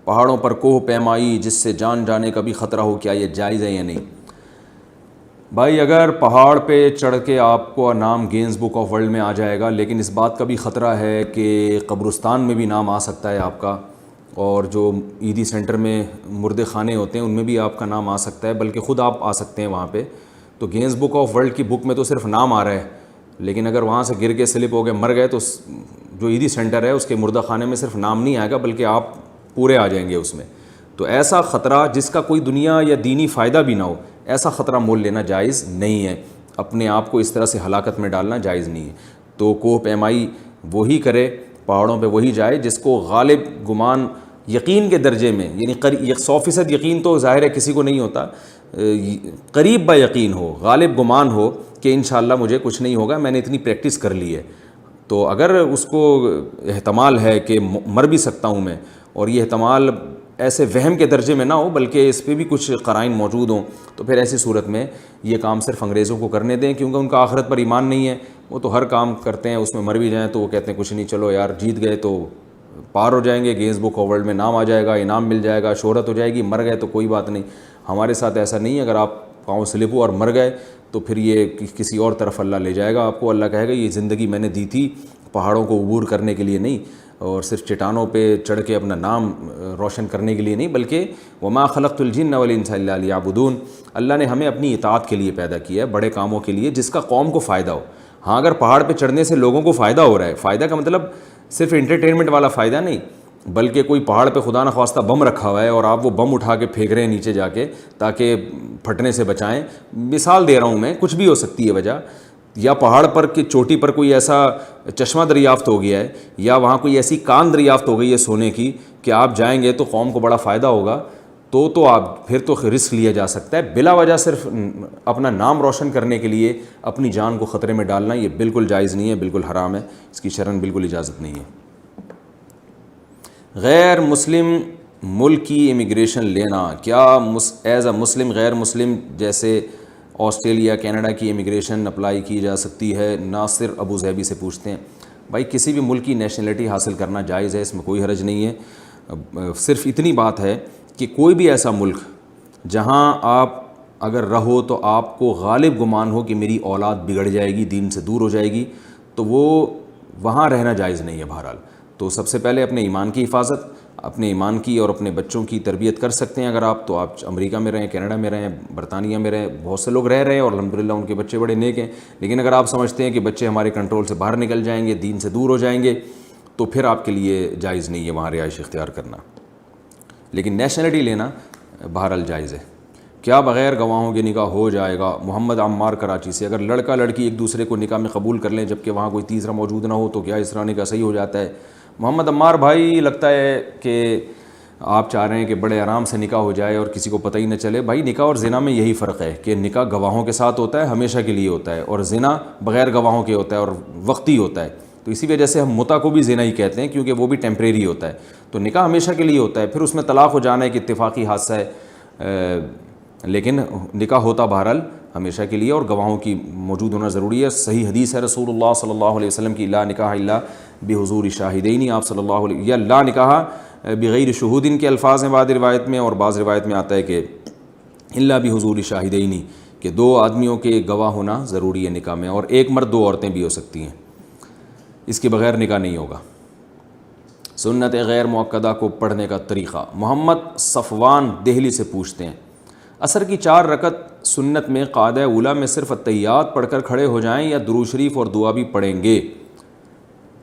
پہاڑوں پر کوہ پیمائی جس سے جان جانے کا بھی خطرہ ہو، کیا یہ جائز ہے یا نہیں؟ بھائی اگر پہاڑ پہ چڑھ کے آپ کو نام گینز بک آف ورلڈ میں آ جائے گا، لیکن اس بات کا بھی خطرہ ہے کہ قبرستان میں بھی نام آ سکتا ہے آپ کا، اور جو عیدی سینٹر میں مردے خانے ہوتے ہیں ان میں بھی آپ کا نام آ سکتا ہے، بلکہ خود آپ آ سکتے ہیں وہاں پہ۔ تو گینز بک آف ورلڈ کی بک میں تو صرف نام آ رہا ہے، لیکن اگر وہاں سے گر کے سلپ ہو گئے مر گئے تو جو عیدی سینٹر ہے اس کے مردہ خانے میں صرف نام نہیں آئے گا بلکہ آپ پورے آ جائیں گے اس میں۔ تو ایسا خطرہ جس کا کوئی دنیا یا دینی فائدہ بھی نہ ہو، ایسا خطرہ مول لینا جائز نہیں ہے، اپنے آپ کو اس طرح سے ہلاکت میں ڈالنا جائز نہیں ہے۔ تو کوہ پیمائی وہی کرے، پہاڑوں پہ وہی جائے جس کو غالب گمان یقین کے درجے میں، یعنی 100% یقین تو ظاہر ہے کسی کو نہیں ہوتا، قریب با یقین ہو، غالب گمان ہو کہ انشاءاللہ مجھے کچھ نہیں ہوگا، میں نے اتنی پریکٹس کر لی ہے۔ تو اگر اس کو احتمال ہے کہ مر بھی سکتا ہوں میں، اور یہ احتمال ایسے وہم کے درجے میں نہ ہو بلکہ اس پہ بھی کچھ قرائن موجود ہوں، تو پھر ایسی صورت میں یہ کام صرف انگریزوں کو کرنے دیں، کیونکہ ان کا آخرت پر ایمان نہیں ہے، وہ تو ہر کام کرتے ہیں، اس میں مر بھی جائیں تو وہ کہتے ہیں کچھ نہیں، چلو یار جیت گئے تو پار ہو جائیں گے، گینز بک آف ورلڈ میں نام آ جائے گا، انعام مل جائے گا، شہرت ہو جائے گی، مر گئے تو کوئی بات نہیں۔ ہمارے ساتھ ایسا نہیں ہے، اگر آپ پاؤں سلپ ہو اور مر گئے تو پھر یہ کسی اور طرف اللہ لے جائے گا آپ کو، اللہ کہے گا یہ زندگی میں نے دی تھی پہاڑوں کو عبور کرنے کے لیے نہیں، اور صرف چٹانوں پہ چڑھ کے اپنا نام روشن کرنے کے لیے نہیں، بلکہ وما خلقت الجن والانس الا لیعبدون، اللہ نے ہمیں اپنی اطاعت کے لیے پیدا کیا ہے، بڑے کاموں کے لیے جس کا قوم کو فائدہ ہو۔ ہاں اگر پہاڑ پہ چڑھنے سے لوگوں کو فائدہ ہو رہا ہے، فائدہ کا مطلب صرف انٹرٹینمنٹ والا فائدہ نہیں، بلکہ کوئی پہاڑ پہ خدا نخواستہ بم رکھا ہوا ہے اور آپ وہ بم اٹھا کے پھینک رہے ہیں نیچے جا کے تاکہ پھٹنے سے بچائیں، مثال دے رہا ہوں میں، کچھ بھی ہو سکتی ہے وجہ، یا پہاڑ پر کی چوٹی پر کوئی ایسا چشمہ دریافت ہو گیا ہے، یا وہاں کوئی ایسی کان دریافت ہو گئی ہے سونے کی کہ آپ جائیں گے تو قوم کو بڑا فائدہ ہوگا، تو آپ پھر تو رسک لیا جا سکتا ہے، بلا وجہ صرف اپنا نام روشن کرنے کے لیے اپنی جان کو خطرے میں ڈالنا یہ بالکل جائز نہیں ہے، بالکل حرام ہے، اس کی شرعاً بالکل اجازت نہیں ہے۔ غیر مسلم ملک کی امیگریشن لینا، کیا ایز اے مسلم غیر مسلم جیسے آسٹریلیا کینیڈا کی امیگریشن اپلائی کی جا سکتی ہے؟ ناصر ابو ظہبی سے پوچھتے ہیں۔ بھائی کسی بھی ملک کی نیشنلٹی حاصل کرنا جائز ہے، اس میں کوئی حرج نہیں ہے، صرف اتنی بات ہے کہ کوئی بھی ایسا ملک جہاں آپ اگر رہو تو آپ کو غالب گمان ہو کہ میری اولاد بگڑ جائے گی، دین سے دور ہو جائے گی، تو وہ وہاں رہنا جائز نہیں ہے بہرحال۔ تو سب سے پہلے اپنے ایمان کی حفاظت، اپنے ایمان کی اور اپنے بچوں کی تربیت کر سکتے ہیں اگر آپ، تو آپ امریکہ میں رہیں، کینیڈا میں رہیں، برطانیہ میں رہیں، بہت سے لوگ رہ رہے ہیں اور الحمدللہ ان کے بچے بڑے نیک ہیں، لیکن اگر آپ سمجھتے ہیں کہ بچے ہمارے کنٹرول سے باہر نکل جائیں گے، دین سے دور ہو جائیں گے، تو پھر آپ کے لیے جائز نہیں ہے وہاں رہائش اختیار کرنا، لیکن نیشنلٹی لینا بہرحال جائز ہے۔ کیا بغیر گواہوں کے نکاح ہو جائے گا؟ محمد عمار کراچی سے، اگر لڑکا لڑکی ایک دوسرے کو نکاح میں قبول کر لیں جبکہ وہاں کوئی تیسرا موجود نہ ہو تو کیا اس طرح نکاح صحیح ہو جاتا ہے؟ محمد عمار بھائی، لگتا ہے کہ آپ چاہ رہے ہیں کہ بڑے آرام سے نکاح ہو جائے اور کسی کو پتہ ہی نہ چلے۔ بھائی نکاح اور زنا میں یہی فرق ہے کہ نکاح گواہوں کے ساتھ ہوتا ہے، ہمیشہ کے لیے ہوتا ہے، اور زنا بغیر گواہوں کے ہوتا ہے اور وقتی ہوتا ہے، تو اسی وجہ سے ہم متع کو بھی زنا ہی کہتے ہیں کیونکہ وہ بھی ٹیمپریری ہوتا ہے۔ تو نکاح ہمیشہ کے لیے ہوتا ہے، پھر اس میں طلاق ہو جانا ایک اتفاقی حادثہ ہے، لیکن نکاح ہوتا بہرحال ہمیشہ کے لیے اور گواہوں کی موجود ہونا ضروری ہے۔ صحیح حدیث ہے رسول اللہ صلی اللہ علیہ وسلم کی، لا نکاح الا بحضور شاہدین، آپ صلی اللہ علیہ، یا لا نکاح بغیر شہود کے الفاظ ہیں بعض روایت میں، اور بعض روایت میں آتا ہے کہ الا بحضور شاہدین، کہ دو آدمیوں کے گواہ ہونا ضروری ہے نکاح میں، اور ایک مرد دو عورتیں بھی ہو سکتی ہیں، اس کے بغیر نکاح نہیں ہوگا۔ سنت غیر مؤکدہ کو پڑھنے کا طریقہ، محمد صفوان دہلی سے پوچھتے ہیں، عصر کی 4 رکعت سنت میں قاعدہ اولیٰ میں صرف اتحیات پڑھ کر کھڑے ہو جائیں یا درود شریف اور دعا بھی پڑھیں گے؟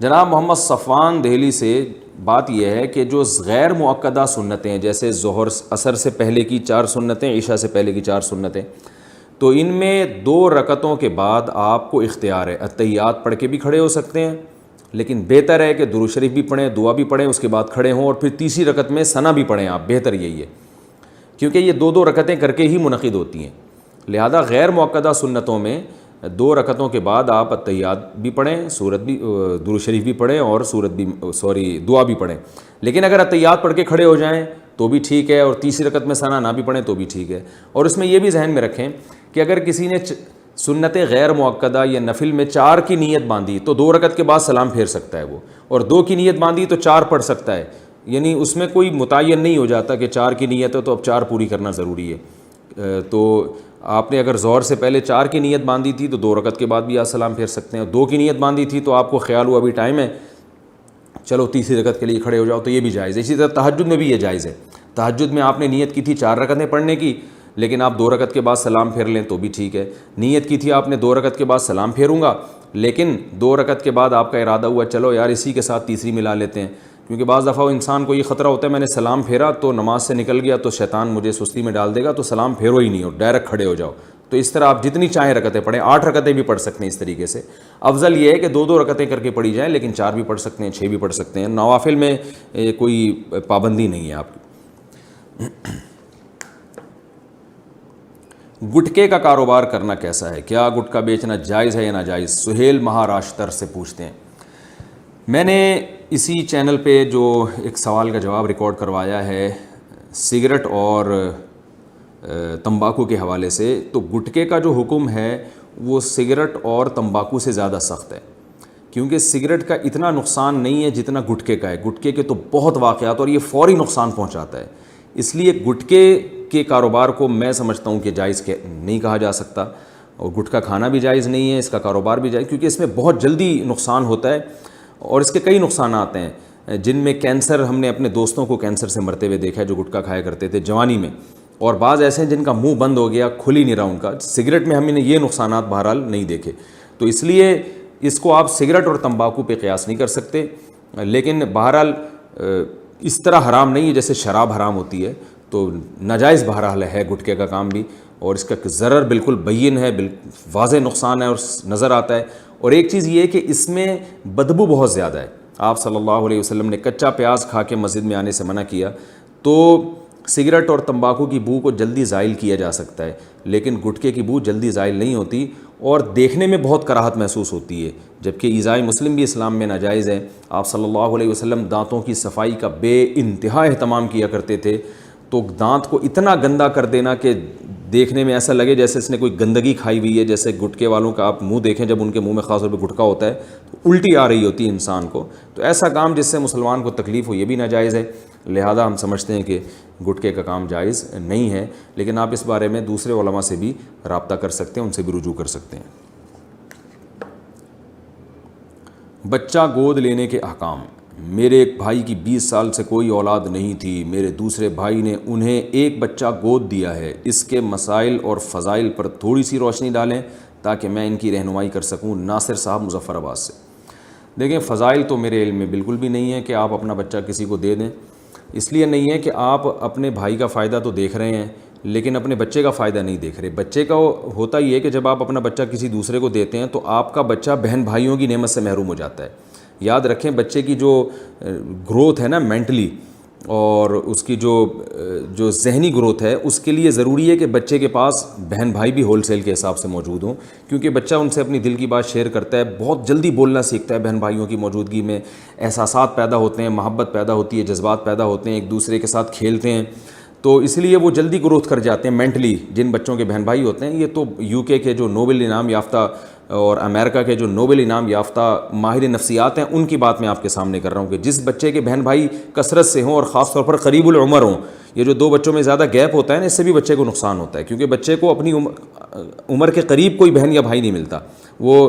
جناب محمد صفوان دہلی سے، بات یہ ہے کہ جو غیر مؤکدہ سنتیں جیسے ظہر عصر سے پہلے کی 4 سنتیں، عشاء سے پہلے کی 4 سنتیں، تو ان میں 2 رکعتوں کے بعد آپ کو اختیار ہے، اتحیات پڑھ کے بھی کھڑے ہو سکتے ہیں، لیکن بہتر ہے کہ درود شریف بھی پڑھیں، دعا بھی پڑھیں، اس کے بعد کھڑے ہوں، اور پھر تیسری رکعت میں ثنا بھی پڑھیں آپ، بہتر یہی ہے، کیونکہ یہ 2 رکعتیں کر کے ہی منعقد ہوتی ہیں۔ لہذا غیر مؤکدہ سنتوں میں 2 رکعتوں کے بعد آپ اتحیات بھی پڑھیں، سورت بھی، درود شریف بھی پڑھیں، اور دعا بھی پڑھیں، لیکن اگر اتحیات پڑھ کے کھڑے ہو جائیں تو بھی ٹھیک ہے، اور تیسری رکعت میں ثنا نہ بھی پڑھیں تو بھی ٹھیک ہے۔ اور اس میں یہ بھی ذہن میں رکھیں کہ اگر کسی نے سنت غیر مؤکدہ یا نفل میں 4 کی نیت باندھی تو 2 رکعت کے بعد سلام پھیر سکتا ہے وہ، اور 2 کی نیت باندھی تو 4 پڑھ سکتا ہے، یعنی اس میں کوئی متعین نہیں ہو جاتا کہ 4 کی نیت ہے تو اب 4 پوری کرنا ضروری ہے. تو آپ نے اگر ظہر سے پہلے 4 کی نیت باندھی تھی تو 2 رکعت کے بعد بھی آپ سلام پھیر سکتے ہیں. 2 کی نیت باندھی تھی تو آپ کو خیال ہوا ابھی ٹائم ہے, چلو تیسری رکعت کے لیے کھڑے ہو جاؤ, تو یہ بھی جائز ہے. اسی طرح تہجد میں بھی یہ جائز ہے. تہجد میں آپ نے نیت کی تھی 4 رکعتیں پڑھنے کی, لیکن آپ 2 رکعت کے بعد سلام پھیر لیں تو بھی ٹھیک ہے. نیت کی تھی آپ نے 2 رکعت کے بعد سلام پھیروں گا, لیکن 2 رکعت کے بعد آپ کا ارادہ ہوا چلو یار اسی کے ساتھ تیسری ملا لیتے ہیں, کیونکہ بعض دفعہ انسان کو یہ خطرہ ہوتا ہے میں نے سلام پھیرا تو نماز سے نکل گیا تو شیطان مجھے سستی میں ڈال دے گا, تو سلام پھیرو ہی نہیں ہو, ڈائریکٹ کھڑے ہو جاؤ. تو اس طرح آپ جتنی چاہیں رکعتیں پڑھیں, 8 رکعتیں بھی پڑھ سکتے ہیں اس طریقے سے. افضل یہ ہے کہ 2 رکعتیں کر کے پڑھی جائیں, لیکن 4 بھی پڑھ سکتے ہیں, 6 بھی پڑھ سکتے ہیں. نوافل میں کوئی پابندی نہیں ہے آپ کی. گٹکے کا کاروبار کرنا کیسا ہے, کیا گٹکا بیچنا جائز ہے یا ناجائز؟ سہیل مہاراشٹر سے پوچھتے ہیں. میں نے اسی چینل پہ جو ایک سوال کا جواب ریکارڈ کروایا ہے سگریٹ اور تمباکو کے حوالے سے, تو گٹکے کا جو حکم ہے وہ سگریٹ اور تمباکو سے زیادہ سخت ہے, کیونکہ سگریٹ کا اتنا نقصان نہیں ہے جتنا گٹکے کا ہے. گٹکے کے تو بہت واقعات اور یہ فوری نقصان پہنچاتا ہے. اس لیے گٹکے کے کاروبار کو میں سمجھتا ہوں کہ جائز نہیں کہا جا سکتا, اور گٹکا کھانا بھی جائز نہیں ہے, اس کا کاروبار بھی جائز, کیونکہ اس میں بہت جلدی نقصان ہوتا ہے اور اس کے کئی نقصانات ہیں, جن میں کینسر, ہم نے اپنے دوستوں کو کینسر سے مرتے ہوئے دیکھا ہے جو گٹکا کھایا کرتے تھے جوانی میں, اور بعض ایسے ہیں جن کا منہ بند ہو گیا, کھل ہی نہیں رہا ان کا. سگریٹ میں ہم نے یہ نقصانات بہرحال نہیں دیکھے, تو اس لیے اس کو آپ سگریٹ اور تمباکو پہ قیاس نہیں کر سکتے. لیکن بہرحال اس طرح حرام نہیں ہے جیسے شراب حرام ہوتی ہے, تو ناجائز بہرحال ہے گٹکے کا کام بھی, اور اس کا ضرر بالکل بین ہے, واضح نقصان ہے اور نظر آتا ہے. اور ایک چیز یہ ہے کہ اس میں بدبو بہت زیادہ ہے. آپ صلی اللہ علیہ وسلم نے کچا پیاز کھا کے مسجد میں آنے سے منع کیا. تو سگریٹ اور تمباکو کی بو کو جلدی زائل کیا جا سکتا ہے, لیکن گٹکے کی بو جلدی زائل نہیں ہوتی اور دیکھنے میں بہت کراہت محسوس ہوتی ہے, جبکہ ایذائے مسلم بھی اسلام میں ناجائز ہے. آپ صلی اللہ علیہ وسلم دانتوں کی صفائی کا بے انتہا اہتمام کیا کرتے تھے, تو دانت کو اتنا گندا کر دینا کہ دیکھنے میں ایسا لگے جیسے اس نے کوئی گندگی کھائی ہوئی ہے. جیسے گٹکے والوں کا آپ منہ دیکھیں, جب ان کے منہ میں خاص طور پہ گٹکا ہوتا ہے تو الٹی آ رہی ہوتی ہے انسان کو, تو ایسا کام جس سے مسلمان کو تکلیف ہو یہ بھی ناجائز ہے. لہذا ہم سمجھتے ہیں کہ گٹکے کا کام جائز نہیں ہے, لیکن آپ اس بارے میں دوسرے علماء سے بھی رابطہ کر سکتے ہیں, ان سے بھی رجوع کر سکتے ہیں. بچہ گود لینے کے احکام. میرے ایک بھائی کی 20 سال سے کوئی اولاد نہیں تھی, میرے دوسرے بھائی نے انہیں ایک بچہ گود دیا ہے. اس کے مسائل اور فضائل پر تھوڑی سی روشنی ڈالیں تاکہ میں ان کی رہنمائی کر سکوں. ناصر صاحب مظفر آباد سے. دیکھیں, فضائل تو میرے علم میں بالکل بھی نہیں ہے کہ آپ اپنا بچہ کسی کو دے دیں. اس لیے نہیں ہے کہ آپ اپنے بھائی کا فائدہ تو دیکھ رہے ہیں لیکن اپنے بچے کا فائدہ نہیں دیکھ رہے. بچے کا ہوتا یہ ہے کہ جب آپ اپنا بچہ کسی دوسرے کو دیتے ہیں تو آپ کا بچہ بہن بھائیوں کی نعمت سے محروم ہو جاتا ہے. یاد رکھیں, بچے کی جو گروتھ ہے نا مینٹلی, اور اس کی جو ذہنی گروتھ ہے, اس کے لیے ضروری ہے کہ بچے کے پاس بہن بھائی بھی ہول سیل کے حساب سے موجود ہوں, کیونکہ بچہ ان سے اپنی دل کی بات شیئر کرتا ہے, بہت جلدی بولنا سیکھتا ہے. بہن بھائیوں کی موجودگی میں احساسات پیدا ہوتے ہیں, محبت پیدا ہوتی ہے, جذبات پیدا ہوتے ہیں, ایک دوسرے کے ساتھ کھیلتے ہیں, تو اس لیے وہ جلدی گروتھ کر جاتے ہیں مینٹلی. جن بچوں کے بہن بھائی ہوتے ہیں, یہ تو UK کے جو نوبل انعام یافتہ اور امریکہ کے جو نوبل انعام یافتہ ماہر نفسیات ہیں ان کی بات میں آپ کے سامنے کر رہا ہوں کہ جس بچے کے بہن بھائی کثرت سے ہوں اور خاص طور پر قریب العمر ہوں, یہ جو 2 بچوں میں زیادہ گیپ ہوتا ہے نا, اس سے بھی بچے کو نقصان ہوتا ہے, کیونکہ بچے کو اپنی عمر کے قریب کوئی بہن یا بھائی نہیں ملتا. وہ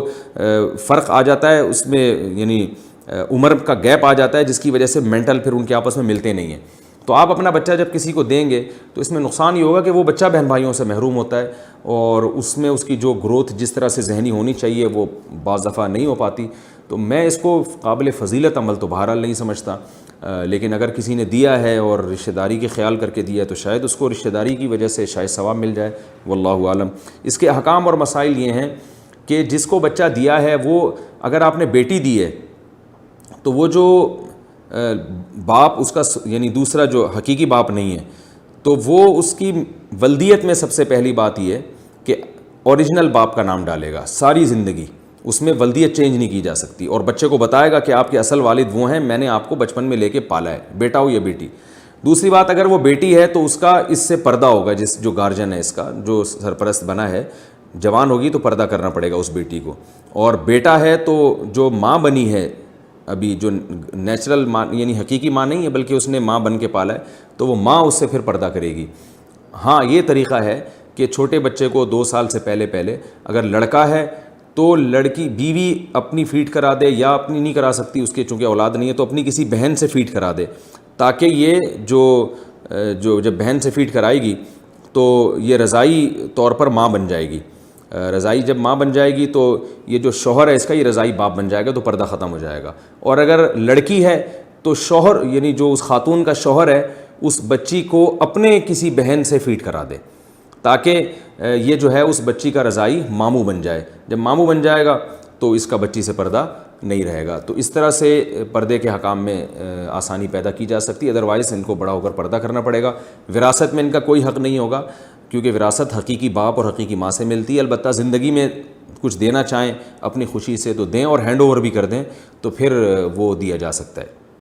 فرق آ جاتا ہے اس میں, یعنی عمر کا گیپ آ جاتا ہے, جس کی وجہ سے مینٹل پھر ان کے آپس میں ملتے نہیں ہیں. تو آپ اپنا بچہ جب کسی کو دیں گے تو اس میں نقصان یہ ہوگا کہ وہ بچہ بہن بھائیوں سے محروم ہوتا ہے, اور اس میں اس کی جو گروتھ جس طرح سے ذہنی ہونی چاہیے وہ بعض دفعہ نہیں ہو پاتی. تو میں اس کو قابل فضیلت عمل تو بہرحال نہیں سمجھتا, لیکن اگر کسی نے دیا ہے اور رشتہ داری کے خیال کر کے دیا ہے تو شاید اس کو رشتہ داری کی وجہ سے شاید ثواب مل جائے, واللہ عالم. اس کے احکام اور مسائل یہ ہیں کہ جس کو بچہ دیا ہے وہ, اگر آپ نے بیٹی دی ہے تو وہ جو باپ اس کا, یعنی دوسرا جو حقیقی باپ نہیں ہے, تو وہ اس کی ولدیت میں سب سے پہلی بات یہ ہے کہ اوریجنل باپ کا نام ڈالے گا ساری زندگی, اس میں ولدیت چینج نہیں کی جا سکتی, اور بچے کو بتائے گا کہ آپ کے اصل والد وہ ہیں, میں نے آپ کو بچپن میں لے کے پالا ہے, بیٹا ہو یا بیٹی. دوسری بات, اگر وہ بیٹی ہے تو اس کا اس سے پردہ ہوگا, جو گارجن ہے اس کا, جو سرپرست بنا ہے, جوان ہوگی تو پردہ کرنا پڑے گا اس بیٹی کو. اور بیٹا ہے تو جو ماں بنی ہے ابھی جو نیچرل ماں یعنی حقیقی ماں نہیں ہے بلکہ اس نے ماں بن کے پالا ہے تو وہ ماں اس سے پھر پردہ کرے گی۔ ہاں یہ طریقہ ہے کہ چھوٹے بچے کو 2 سال سے پہلے اگر لڑکا ہے تو لڑکی بیوی اپنی فیڈ کرا دے، یا اپنی نہیں کرا سکتی اس کے چونکہ اولاد نہیں ہے تو اپنی کسی بہن سے فیڈ کرا دے، تاکہ یہ جو جب بہن سے فیڈ کرائے گی تو یہ رضائی طور پر ماں بن جائے گی۔ رضائی جب ماں بن جائے گی تو یہ جو شوہر ہے اس کا یہ رضائی باپ بن جائے گا، تو پردہ ختم ہو جائے گا۔ اور اگر لڑکی ہے تو شوہر یعنی جو اس خاتون کا شوہر ہے اس بچی کو اپنے کسی بہن سے فیڈ کرا دے، تاکہ یہ جو ہے اس بچی کا رضائی ماموں بن جائے۔ جب ماموں بن جائے گا تو اس کا بچی سے پردہ نہیں رہے گا۔ تو اس طرح سے پردے کے حکام میں آسانی پیدا کی جا سکتی ہے، ادروائز ان کو بڑا ہو کر پردہ کرنا پڑے گا۔ وراثت میں ان کا کوئی حق نہیں ہوگا، کیونکہ وراثت حقیقی باپ اور حقیقی ماں سے ملتی ہے۔ البتہ زندگی میں کچھ دینا چاہیں اپنی خوشی سے تو دیں، اور ہینڈ اوور بھی کر دیں تو پھر وہ دیا جا سکتا ہے۔